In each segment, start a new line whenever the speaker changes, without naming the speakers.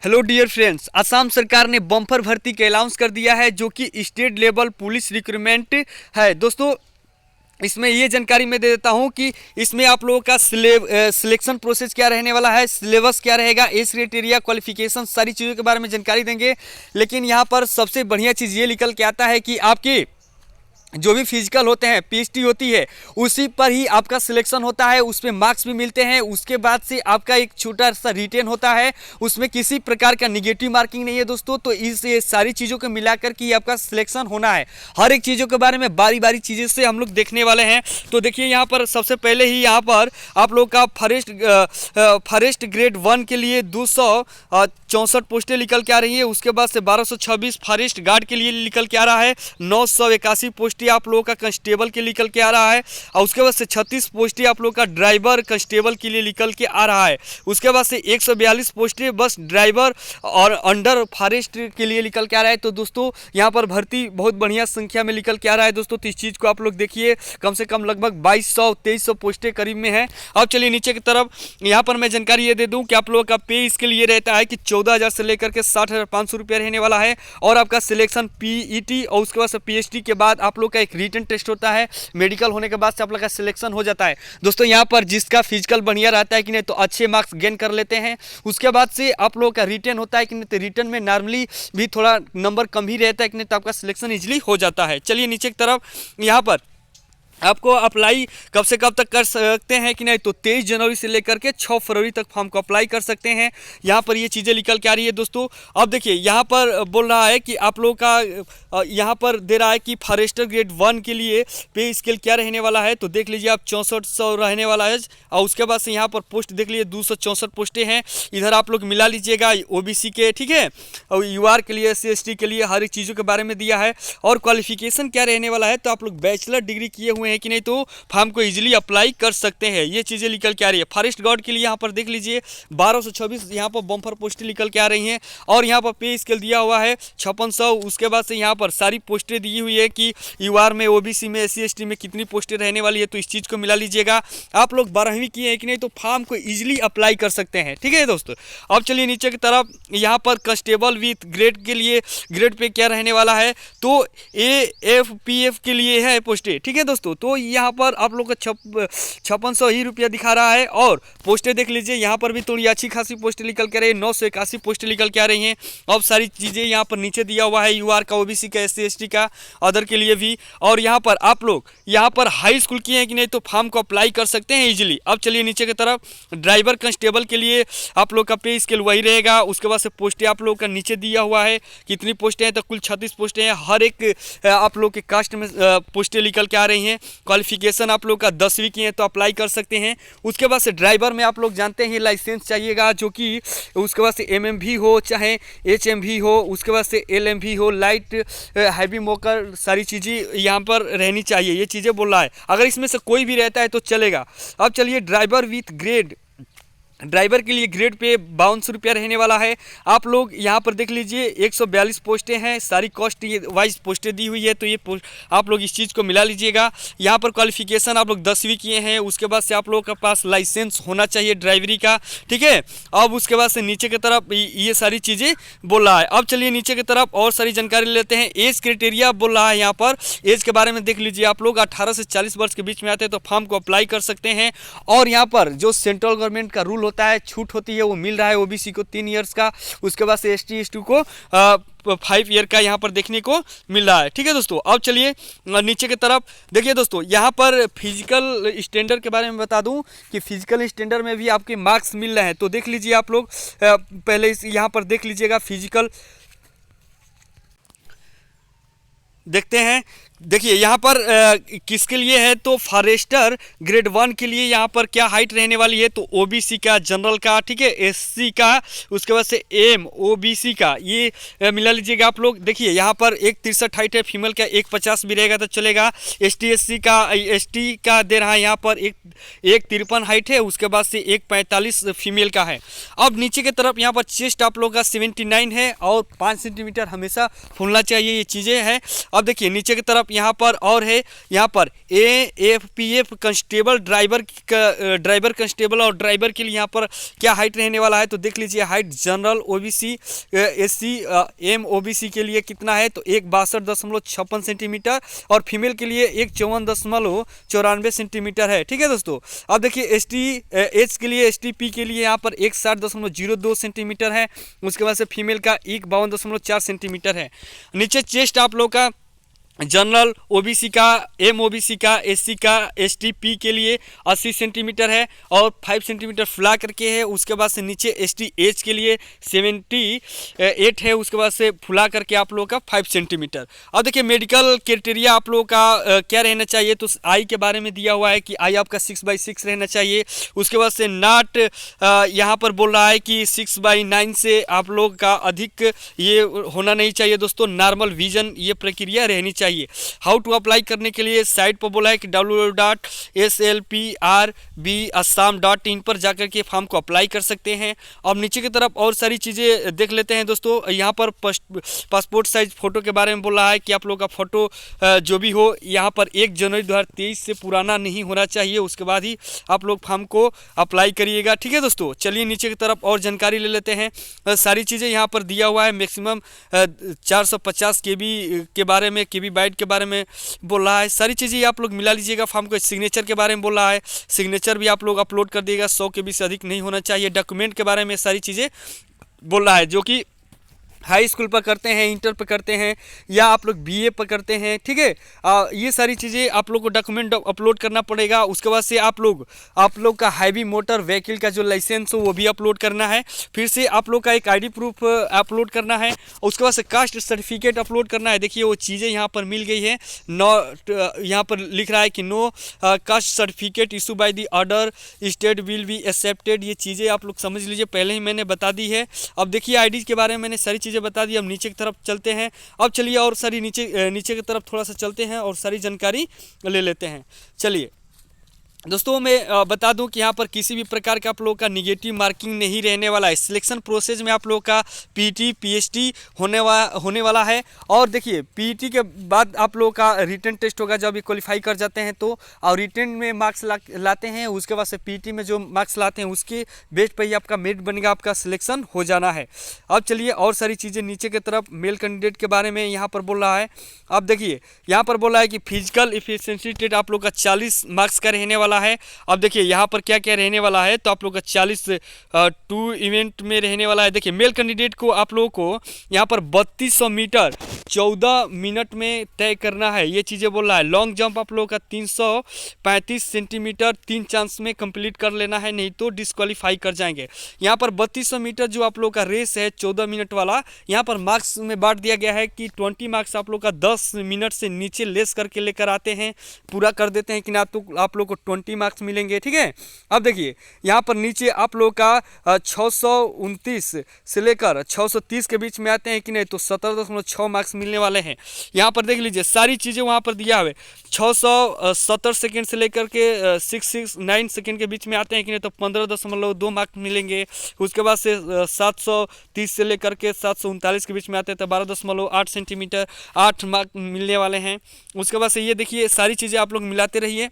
Hello dear friends, Assam सरकार ने bumper भर्ती का अनाउंस कर दिया है जो कि स्टेट लेवल पुलिस रिक्रूटमेंट है। दोस्तों इसमें ये जानकारी मैं दे देता हूं कि इसमें आप लोगों का सिलेक्शन प्रोसेस क्या रहने वाला है, सिलेबस क्या रहेगा, एज क्राइटेरिया, क्वालिफिकेशन, सारी चीज़ों के बारे में जानकारी देंगे। लेकिन यहाँ पर सबसे बढ़िया चीज़ ये निकल के आता है कि आपकी जो भी फिजिकल होते हैं, पीएचडी होती है, उसी पर ही आपका सिलेक्शन होता है, उसमें मार्क्स भी मिलते हैं। उसके बाद से आपका एक छोटा सा रिटेन होता है, उसमें किसी प्रकार का निगेटिव मार्किंग नहीं है दोस्तों। तो इस ये सारी चीज़ों को मिलाकर के आपका सिलेक्शन होना है। हर एक चीज़ों के बारे में बारी बारी चीज़ें से हम लोग देखने वाले हैं। तो देखिए यहाँ पर सबसे पहले ही यहाँ पर आप लोग का फॉरेस्ट ग्रेड 1 के लिए 264 पोस्टें निकल के आ रही है। उसके बाद से 1226 फॉरेस्ट गार्ड के लिए निकल के आ रहा है। 981 पोस्टें आप लोगों का कांस्टेबल के निकल के आ रहा है। और उसके बाद से 36 पोस्टें आप लोग का ड्राइवर कांस्टेबल के लिए निकल के आ रहा है। उसके बाद से 142 पोस्टें बस ड्राइवर और अंडर फॉरेस्ट के लिए निकल के आ रहा है। तो दोस्तों यहाँ पर भर्ती बहुत बढ़िया संख्या में निकल के आ रहा है दोस्तों। तो इस चीज़ को आप लोग देखिए, कम से कम लगभग 2200-2300 पोस्टें करीब में है। अब चलिए नीचे की तरफ, यहाँ पर मैं जानकारी ये दे दूँ कि आप लोगों का पे इसके लिए रहता है कि 14,000 से लेकर के 60,500 रुपये रहने वाला है। और आपका सिलेक्शन पीईटी और उसके बाद से पीएचडी के बाद आप लोग का एक रिटन टेस्ट होता है। मेडिकल होने के बाद से आप लोग का सिलेक्शन हो जाता है दोस्तों। यहाँ पर जिसका फिजिकल बढ़िया रहता है कि नहीं, तो अच्छे मार्क्स गेन कर लेते हैं। उसके बाद से आप लोगों का रिटन होता है कि नहीं, तो रिटन में नॉर्मली भी थोड़ा नंबर कम ही रहता है कि नहीं, तो आपका सिलेक्शन इजीली हो जाता है। चलिए नीचे की तरफ, यहाँ पर आपको अप्लाई कब से कब तक कर सकते हैं कि नहीं, तो 23 जनवरी से लेकर के 6 फरवरी तक फॉर्म को अप्लाई कर सकते हैं। यहाँ पर ये चीज़ें निकल के आ रही है दोस्तों। अब देखिए यहाँ पर बोल रहा है कि आप लोगों का यहाँ पर दे रहा है कि फॉरेस्टर ग्रेड 1 के लिए पे स्केल क्या रहने वाला है। तो देख लीजिए आप 6400 रहने वाला है। और उसके बाद से यहाँ पर पोस्ट देख लीजिए 264 पोस्टें हैं। इधर आप लोग मिला लीजिएगा ओबीसी के, ठीक है, और यूआर के लिए, SC/ST के लिए, हर एक चीज़ों के बारे में दिया है। और क्वालिफिकेशन क्या रहने वाला है, तो आप लोग बैचलर डिग्री किए हुए हैं कि नहीं, तो फॉर्म को इजीली अप्लाई कर सकते हैं। ये चीज़ें निकल के आ रही है। फॉरेस्ट गार्ड के लिए यहाँ पर देख लीजिए 1226 यहाँ पर बम्पर पोस्टें निकल के आ रही हैं। और यहाँ पर पे स्केल दिया हुआ है 5600। उसके बाद से यहाँ पर सारी पोस्टें दी हुई है कि यूआर में, ओबीसी में, SC/ST में कितनी पोस्टें रहने वाली है। तो इस चीज़ को मिला लीजिएगा। आप लोग 12वीं किए हैं कि नहीं, तो फॉर्म को इजीली अप्लाई कर सकते हैं, ठीक है दोस्तों। अब चलिए नीचे की तरफ, यहाँ पर कांस्टेबल विथ ग्रेड के लिए ग्रेड पे क्या रहने वाला है, तो AFPF के लिए है पोस्टें, ठीक है दोस्तों। तो यहाँ पर आप लोग का 5600 ही रुपया दिखा रहा है। और पोस्टें देख लीजिए, यहाँ पर भी थोड़ी अच्छी खासी पोस्टें निकल के आ रही है। 981 पोस्टें निकल के आ रही हैं। अब सारी चीज़ें यहाँ पर नीचे दिया हुआ है, यूआर का, ओबीसी का, SC/ST का, अदर के लिए भी। और यहाँ पर आप लोग यहाँ पर हाई स्कूल किए हैं कि नहीं, तो फॉर्म को अप्लाई कर सकते हैं इजीली। अब चलिए नीचे की तरफ, ड्राइवर कांस्टेबल के लिए आप लोग का पे स्केल वही रहेगा। उसके बाद से पोस्टें आप लोग का नीचे दिया हुआ है, कितनी पोस्टें हैं, तो कुल 36 पोस्टें हैं। हर एक आप लोग के कास्ट में पोस्टें निकल के आ रही हैं। क्वालिफिकेशन आप लोग का 10वीं की है, तो अप्लाई कर सकते हैं। उसके बाद से ड्राइवर में आप लोग जानते हैं लाइसेंस चाहिएगा, जो कि उसके बाद से MMV हो चाहे HMV हो, उसके बाद से LMV हो, लाइट हैवी मोकर, सारी चीज़ें यहाँ पर रहनी चाहिए। ये चीज़ें बोल रहा है। अगर इसमें से कोई भी रहता है तो चलेगा। अब चलिए ड्राइवर विथ ग्रेड, ड्राइवर के लिए ग्रेड पे 5200 रुपया रहने वाला है। आप लोग यहाँ पर देख लीजिए 142 पोस्टें हैं, सारी कॉस्ट वाइज पोस्टें दी हुई है। तो ये आप लोग इस चीज़ को मिला लीजिएगा। यहाँ पर क्वालिफिकेशन आप लोग 10वीं किए हैं। उसके बाद से आप लोगों के पास लाइसेंस होना चाहिए ड्राइवरी का, ठीक है। अब उसके बाद से नीचे की तरफ ये सारी चीज़ें बोल रहा है। अब चलिए नीचे की तरफ और सारी जानकारी लेते हैं। एज क्राइटेरिया बोल रहा है। यहाँ पर एज के बारे में देख लीजिए, आप लोग 18 से 40 वर्ष के बीच में आते हैं तो फॉर्म को अप्लाई कर सकते हैं। और यहाँ पर जो सेंट्रल गवर्नमेंट का रूल होता है, छूट होती है, वो मिल रहा है ओबीसी को 3 इयर्स का। उसके बाद से ST/ST को 5 ईयर का यहाँ पर देखने को मिल रहा है, ठीक है दोस्तों। अब चलिए नीचे की तरफ देखिए दोस्तों, यहाँ पर फिजिकल स्टैंडर्ड के बारे में बता दूं कि फिजिकल स्टैंडर्ड में भी आपके मार्क्स मिल रहे हैं। तो देख लीजिए आप लोग, पहले यहाँ पर देख लीजिएगा फिजिकल देखते हैं। देखिए यहाँ पर किसके लिए है, तो फॉरेस्टर ग्रेड 1 के लिए यहाँ पर क्या हाइट रहने वाली है, तो ओबीसी का, जनरल का, ठीक है, SC का, उसके बाद से OBC का, ये मिला लीजिएगा आप लोग। देखिए यहाँ पर 163 हाइट है फीमेल का, 150 भी रहेगा तो चलेगा। ST/SC का, ST का दे रहा है यहाँ पर 153 हाइट है। उसके बाद से 145 फीमेल का है। अब नीचे की तरफ यहाँ पर चेस्ट आप लोग का 79 है और 5 सेंटीमीटर हमेशा फूलना चाहिए, ये चीज़ें हैं। अब देखिए नीचे की तरफ यहाँ पर और है, यहाँ पर AFPF कांस्टेबल ड्राइवर कांस्टेबल और ड्राइवर के लिए यहाँ पर क्या हाइट रहने वाला है तो देख लीजिए। Height general OBC SC MOBC के लिए कितना है तो 162.56 सेंटीमीटर और फीमेल के लिए 154.94 सेंटीमीटर है। ठीक है दोस्तों। अब देखिए STH के लिए STP के लिए यहाँ पर 160.02 सेंटीमीटर है। उसके बाद से फीमेल का 51.4 सेंटीमीटर है। नीचे चेस्ट आप लोग का जनरल OBC का MOBC का SC का STP के लिए 80 सेंटीमीटर है और 5 सेंटीमीटर फुला करके है। उसके बाद से नीचे STH के लिए 78 है। उसके बाद से फुला करके आप लोगों का 5 सेंटीमीटर। अब देखिए मेडिकल क्राइटेरिया आप लोगों का क्या रहना चाहिए तो आई के बारे में दिया हुआ है कि आई आपका 6/6 रहना चाहिए। उसके बाद से नाट यहाँ पर बोल रहा है कि 6/9 से आप लोग का अधिक ये होना नहीं चाहिए दोस्तों। नॉर्मल विजन ये प्रक्रिया रहनी चाहिए। हाउ टू अप्लाई करने के लिए साइट पर बोला है कि www.slprbassam.in पर जाकर के फॉर्म को अप्लाई कर सकते हैं। अब नीचे की तरफ और सारी चीज़ें देख लेते हैं दोस्तों। यहाँ पर पासपोर्ट साइज फ़ोटो के बारे में बोल रहा है कि आप लोग का फ़ोटो जो भी हो यहाँ पर 1 जनवरी 2023 से पुराना नहीं होना चाहिए। उसके बाद ही आप लोग फॉर्म को अप्लाई करिएगा। ठीक है दोस्तों। चलिए नीचे की तरफ और जानकारी ले लेते हैं। सारी चीज़ें यहाँ पर दिया हुआ है। मैक्सिमम 450 KB के बारे में, KB बाइट के बारे में बोल रहा है। सारी चीज़ें आप लोग मिला लीजिएगा। फॉर्म को सिग्नेचर के बारे में बोल रहा है, सिग्नेचर भी आप लोग अपलोड कर दिएगा। 100 KB से अधिक नहीं होना चाहिए। डॉक्यूमेंट के बारे में सारी चीज़ें बोल रहा है, जो कि हाई स्कूल पर करते हैं, इंटर पर करते हैं या आप लोग BA पर करते हैं। ठीक है। ये सारी चीज़ें आप लोग को डॉक्यूमेंट अपलोड करना पड़ेगा। उसके बाद से आप लोग का हैवी मोटर व्हीकल का जो लाइसेंस हो वो भी अपलोड करना है। फिर से आप लोग का एक ID प्रूफ अपलोड करना है। उसके बाद से कास्ट सर्टिफिकेट अपलोड करना है। देखिए वो चीज़ें यहाँ पर मिल गई है। यहाँ पर लिख रहा है कि no caste certificate issue by the order state will be accepted. ये चीज़ें आप लोग समझ लीजिए, पहले ही मैंने बता दी है। अब देखिए ID के बारे में मैंने सारी चीज़ें बता दी। अब नीचे की तरफ चलते हैं। अब चलिए और सारी नीचे की तरफ थोड़ा सा चलते हैं और सारी जानकारी ले लेते हैं। चलिए दोस्तों मैं बता दूं कि यहाँ पर किसी भी प्रकार का आप लोगों का निगेटिव मार्किंग नहीं रहने वाला है। सिलेक्शन प्रोसेस में आप लोगों का PET PHT होने वाला है। और देखिए PET के बाद आप लोगों का रिटन टेस्ट होगा जब भी क्वालिफाई कर जाते हैं तो, और रिटन में मार्क्स लाते हैं। उसके बाद से PET में जो मार्क्स लाते हैं उसके बेस पर ही आपका मेरिट बनेगा, आपका सिलेक्शन हो जाना है। अब चलिए और सारी चीज़ें नीचे की तरफ मेल कैंडिडेट के बारे में यहाँ पर बोल रहा है। अब देखिए यहाँ पर बोल रहा है कि फिजिकल एफिशिएंसी टेस्ट आप लोग का 40 मार्क्स का रहने वाला है। अब देखिए यहाँ पर क्या क्या रहने वाला है तो आप लोग का 40 2 इवेंट में रहने वाला है। देखिए मेल कैंडिडेट को आप लोगों को यहाँ पर 3200 मीटर 14 मिनट में तय करना है। ये चीज़ें बोल रहा है। लॉन्ग जंप आप लोगों का 335 सेंटीमीटर 3 चांस में कंप्लीट कर लेना है, नहीं तो डिस्क्वालीफाई कर जाएंगे। यहाँ पर 3200 मीटर जो आप लोग का रेस है 14 मिनट वाला, यहाँ पर मार्क्स में बांट दिया गया है कि 20 मार्क्स आप लोग का 10 मिनट से नीचे लेस करके लेकर आते हैं, पूरा कर देते हैं कि ना, तो आप लोग को 20 मार्क्स मिलेंगे। ठीक है। अब देखिए यहाँ पर नीचे आप लोग का 629 से लेकर 630 के बीच में आते हैं कि नहीं, तो 17.6 मार्क्स मिलने वाले हैं। यहाँ पर देख लीजिए सारी चीज़ें वहाँ पर दिया हुआ है। 670 सेकेंड से लेकर के 669 सेकेंड के बीच में आते हैं कि नहीं, तो 15.2 मार्क्स मिलेंगे। उसके बाद से 730 से लेकर के 739 के बीच में आते हैं तो 12.8 सेंटीमीटर 8 मार्क्स मिलने वाले हैं। उसके बाद से ये देखिए सारी चीज़ें आप लोग मिलाते रहिए।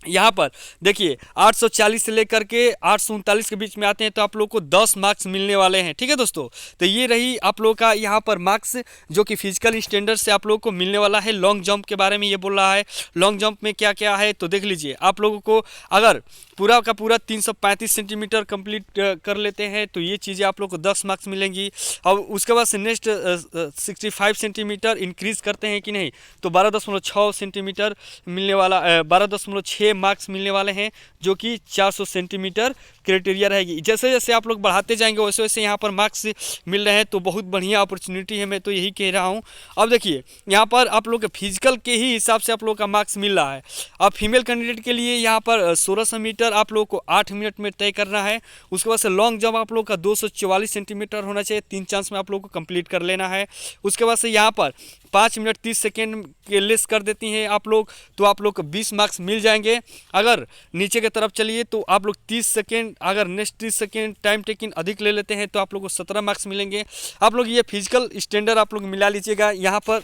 यहाँ पर देखिए 840 से लेकर के 839 के बीच में आते हैं तो आप लोग को 10 मार्क्स मिलने वाले हैं। ठीक है दोस्तों। तो ये रही आप लोग का यहाँ पर मार्क्स जो कि फिजिकल स्टैंडर्ड से आप लोगों को मिलने वाला है। लॉन्ग जंप के बारे में ये बोल रहा है। लॉन्ग जंप में क्या क्या है तो देख लीजिए। आप लोगों को अगर पूरा का पूरा 335 सेंटीमीटर कंप्लीट कर लेते हैं तो ये चीज़ें आप लोग को 10 मार्क्स मिलेंगी। और उसके बाद से नेक्स्ट 65 सेंटीमीटर इंक्रीज़ करते हैं कि नहीं, तो 12.6 सेंटीमीटर मिलने वाला 12.6 मार्क्स मिलने वाले हैं, जो कि 400 सेंटीमीटर क्राइटेरिया रहेगी। जैसे जैसे आप लोग बढ़ाते जाएंगे वैसे वैसे यहाँ पर मार्क्स मिल रहे हैं, तो बहुत बढ़िया अपॉर्चुनिटी है, मैं तो यही कह रहा हूँ। अब देखिए यहाँ पर आप लोग के फिजिकल के ही हिसाब से आप लोग का मार्क्स मिल रहा है। अब फीमेल कैंडिडेट के लिए यहाँ पर 1600 मीटर आप लोग को 8 मिनट में तय करना है। उसके बाद से लॉन्ग जंप आप लोग का 244 सेंटीमीटर होना चाहिए, 3 चांस में आप लोग को कंप्लीट कर लेना है। उसके बाद से यहाँ पर 5 मिनट 30 सेकेंड के लेस कर देती हैं आप लोग, तो आप लोग को 20 मार्क्स मिल जाएंगे। अगर नीचे की तरफ चलिए तो आप लोग 30 सेकेंड, अगर नेक्स्ट 30 सेकेंड टाइम टेकिंग अधिक ले लेते हैं तो आप लोग को 17 मार्क्स मिलेंगे। आप लोग ये फिजिकल स्टैंडर्ड आप लोग मिला लीजिएगा। यहाँ पर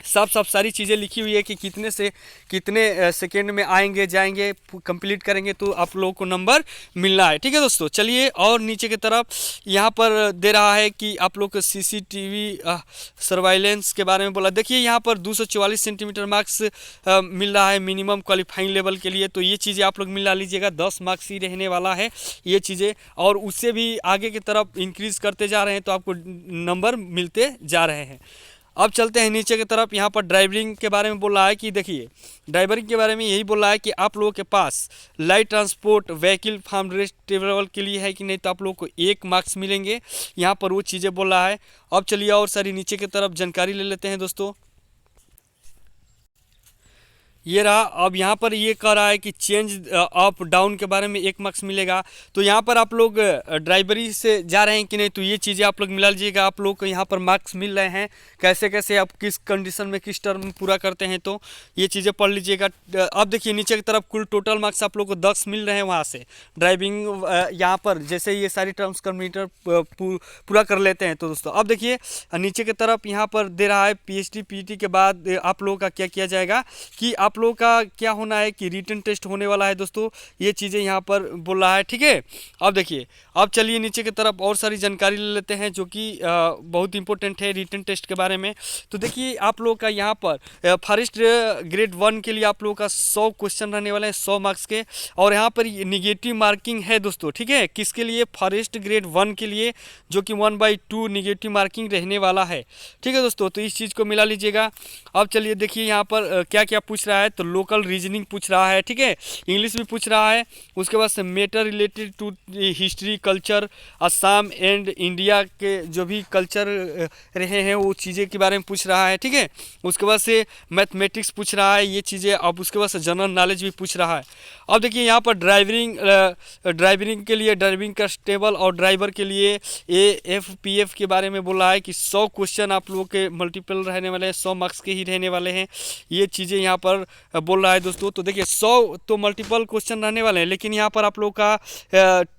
साफ साफ सारी चीज़ें लिखी हुई है कि कितने से कितने सेकेंड में आएंगे जाएंगे, कंप्लीट करेंगे तो आप लोगों को नंबर मिलना है। ठीक है दोस्तों, चलिए और नीचे की तरफ यहाँ पर दे रहा है कि आप लोग को सीसीटीवी सर्वाइलेंस के बारे में बोला। देखिए यहाँ पर 244 सेंटीमीटर मार्क्स मिल रहा है मिनिमम क्वालिफाइंग लेवल के लिए, तो ये चीज़ें आप लोग मिला लीजिएगा। 10 मार्क्स ही रहने वाला है ये चीज़ें, और उससे भी आगे की तरफ इंक्रीज़ करते जा रहे हैं तो आपको नंबर मिलते जा रहे हैं। अब चलते हैं नीचे की तरफ। यहाँ पर ड्राइवरिंग के बारे में बोल रहा है कि देखिए ड्राइवरिंग के बारे में यही बोल रहा है कि आप लोगों के पास light transport vehicle farm rest travel के लिए है कि नहीं, तो आप लोगों को 1 मार्क्स मिलेंगे। यहाँ पर वो चीज़ें बोल रहा है। अब चलिए और सारी नीचे की तरफ जानकारी ले लेते हैं दोस्तों। ये रहा। अब यहाँ पर ये कह रहा है कि चेंज अप डाउन के बारे में 1 मार्क्स मिलेगा। तो यहाँ पर आप लोग ड्राइवरी से जा रहे हैं कि नहीं, तो ये चीज़ें आप लोग मिला लीजिएगा। आप लोग को यहाँ पर मार्क्स मिल रहे हैं, कैसे कैसे आप किस कंडीशन में किस टर्म पूरा करते हैं, तो ये चीज़ें पढ़ लीजिएगा। अब देखिए नीचे की तरफ कुल टोटल मार्क्स आप लोग को 10 मिल रहे हैं वहाँ से ड्राइविंग। यहाँ पर जैसे ये सारी टर्म्स कंप्यूटर पूरा कर लेते हैं तो दोस्तों अब देखिए नीचे की तरफ यहाँ पर दे रहा है PhD PhD के बाद आप लोगों का क्या किया जाएगा कि आप लोगों का क्या होना है कि रिटन टेस्ट होने वाला है दोस्तों। ये चीज़ें यहाँ पर बोल रहा है। ठीक है, अब देखिए अब चलिए नीचे की तरफ और सारी जानकारी ले लेते हैं जो कि बहुत इंपॉर्टेंट है रिटन टेस्ट के बारे में। तो देखिए आप लोगों का यहाँ पर फॉरेस्ट ग्रेड 1 के लिए आप लोगों का 100 क्वेश्चन रहने वाले हैं 100 मार्क्स के, और यहाँ पर निगेटिव मार्किंग है दोस्तों। ठीक है, किसके लिए? फॉरेस्ट ग्रेड 1 के लिए, जो कि 1/2 निगेटिव मार्किंग रहने वाला है। ठीक है दोस्तों, तो इस चीज़ को मिला लीजिएगा। अब चलिए देखिए यहाँ पर क्या क्या पूछ रहा है। तो लोकल रीजनिंग पूछ रहा है, ठीक है, इंग्लिश भी पूछ रहा है। उसके बाद से matter related to history culture Assam and India के जो भी कल्चर रहे हैं वो चीज़ें के बारे में पूछ रहा है। ठीक है, उसके बाद से मैथमेटिक्स पूछ रहा है ये चीज़ें। अब उसके बाद से जनरल नॉलेज भी पूछ रहा है। अब देखिए यहाँ पर ड्राइवरिंग के लिए ड्राइविंग कंस्टेबल और ड्राइवर के लिए AFPF के बारे में बोला है कि 100 क्वेश्चन आप लोगों के मल्टीपल रहने वाले हैं, 100 मार्क्स के ही रहने वाले हैं। ये चीज़ें यहाँ पर बोल रहा है दोस्तों। तो देखिए 100 तो मल्टीपल क्वेश्चन रहने वाले हैं, लेकिन यहाँ पर आप लोग का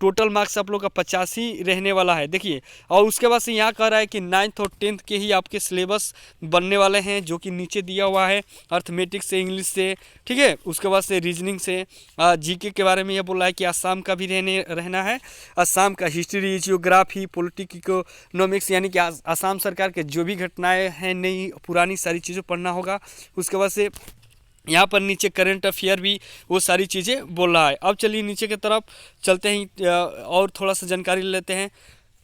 टोटल मार्क्स आप लोग का 85 रहने वाला है। देखिए, और उसके बाद से यहाँ कह रहा है कि 9th और 10th के ही आपके सिलेबस बनने वाले हैं, जो कि नीचे दिया हुआ है अर्थमेटिक्स से, इंग्लिश से। ठीक है, उसके बाद से रीजनिंग से, GK के बारे में यह बोल रहा है कि आसाम का भी रहना है। आसाम का हिस्ट्री, जियोग्राफी, पॉलिटिक्स, इकोनॉमिक्स, यानी कि आसाम सरकार के जो भी घटनाएं हैं नई पुरानी सारी चीज़ें पढ़ना होगा। उसके बाद से यहाँ पर नीचे करंट अफेयर भी वो सारी चीज़ें बोल रहा है। अब चलिए नीचे की तरफ चलते हैं और थोड़ा सा जानकारी ले लेते हैं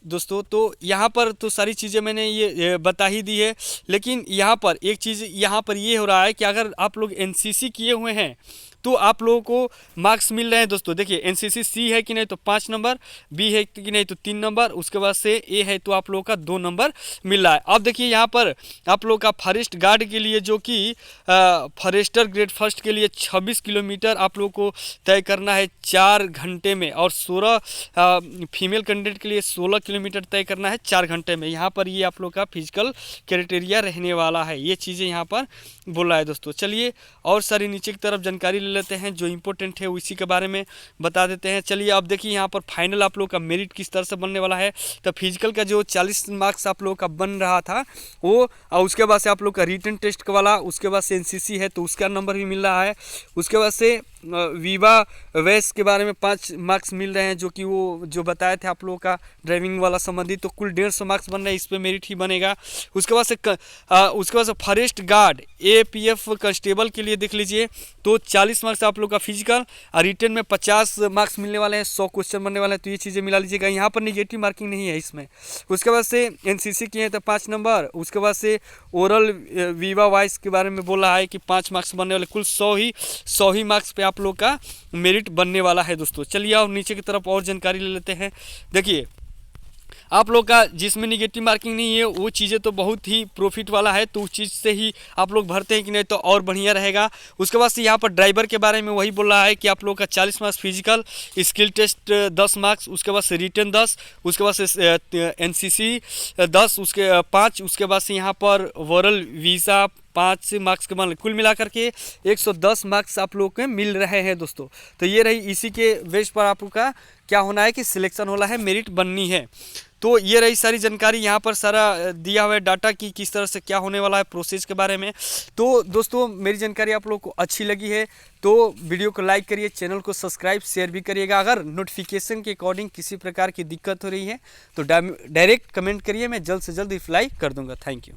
दोस्तों। तो यहाँ पर तो सारी चीज़ें मैंने ये बता ही दी है, लेकिन यहाँ पर एक चीज़ यहाँ पर ये हो रहा है कि अगर आप लोग NCC किए हुए हैं तो आप लोगों को मार्क्स मिल रहे हैं दोस्तों। देखिए NCC C है कि नहीं तो 5 नंबर, B है कि नहीं तो 3 नंबर, उसके बाद से A है तो आप लोगों का 2 नंबर मिल रहा है। अब देखिए यहाँ पर आप लोगों का फॉरेस्ट गार्ड के लिए, जो कि फॉरेस्टर ग्रेड 1 के लिए 26 किलोमीटर आप लोगों को तय करना है 4 घंटे में, और 16 फीमेल कैंडिडेट के लिए 16 किलोमीटर तय करना है 4 घंटे में। यहाँ पर ये आप लोग का फिजिकल क्राइटेरिया रहने वाला है। ये चीज़ें यहाँ पर बोला है दोस्तों। चलिए और सारी नीचे की तरफ जानकारी ले लेते हैं, जो इंपॉर्टेंट है उसी के बारे में बता देते हैं। चलिए अब देखिए यहाँ पर फाइनल आप लोग का मेरिट किस तरह से बनने वाला है। तो फिजिकल का जो 40 मार्क्स आप लोग का बन रहा था वो, और उसके बाद से आप लोग का रिटन टेस्ट वाला, उसके बाद से NCC है तो उसका नंबर भी मिल रहा है। उसके बाद से वीवा वैस के बारे में 5 मार्क्स मिल रहे हैं, जो कि वो जो बताए थे आप लोगों का ड्राइविंग वाला संबंधित, तो कुल 150 मार्क्स बन रहे हैं, इस पर मेरिट ही बनेगा। उसके बाद से फॉरेस्ट गार्ड APF कांस्टेबल के लिए देख लीजिए तो 40 मार्क्स आप लोग का फिजिकल, और रिटन में 50 मार्क्स मिलने वाले हैं, 100 क्वेश्चन बनने वाले हैं। तो ये चीज़ें मिला लीजिएगा। यहाँ पर निगेटिव मार्किंग नहीं है इसमें। उसके बाद से NCC किए हैं तो 5 नंबर। उसके बाद से ओरल वीवा वॉइस के बारे में बोला है कि 5 मार्क्स बनने वाले, कुल 100 ही मार्क्स पे आप लोग का मेरिट बनने वाला है दोस्तों। चलिए और नीचे की तरफ और जानकारी ले लेते हैं। देखिए आप लोग का जिसमें निगेटिव मार्किंग नहीं है वो चीज़ें तो बहुत ही प्रॉफिट वाला है, तो उस चीज़ से ही आप लोग भरते हैं कि नहीं तो और बढ़िया रहेगा। उसके बाद से यहाँ पर ड्राइवर के बारे में वही बोल रहा है कि आप लोग का 40 marks physical, skill test 10 marks, उसके बाद से रिटन 10, उसके बाद से NCC 10, उसके 5, उसके बाद से यहाँ पर वोरल वीज़ा 5 मार्क्स के मान कुल मिला करके 110 मार्क्स आप लोग के मिल रहे हैं दोस्तों। तो ये रही, इसी के बेस पर आपका क्या होना है कि सिलेक्शन होना है, मेरिट बननी है। तो ये रही सारी जानकारी, यहाँ पर सारा दिया हुआ है डाटा कि किस तरह से क्या होने वाला है प्रोसेस के बारे में। तो दोस्तों मेरी जानकारी आप लोगों को अच्छी लगी है तो वीडियो को लाइक करिए, चैनल को सब्सक्राइब शेयर भी करिएगा। अगर नोटिफिकेशन के अकॉर्डिंग किसी प्रकार की दिक्कत हो रही है तो डायरेक्ट कमेंट करिए, मैं जल्द से जल्द रिप्लाई कर दूंगा। Thank you.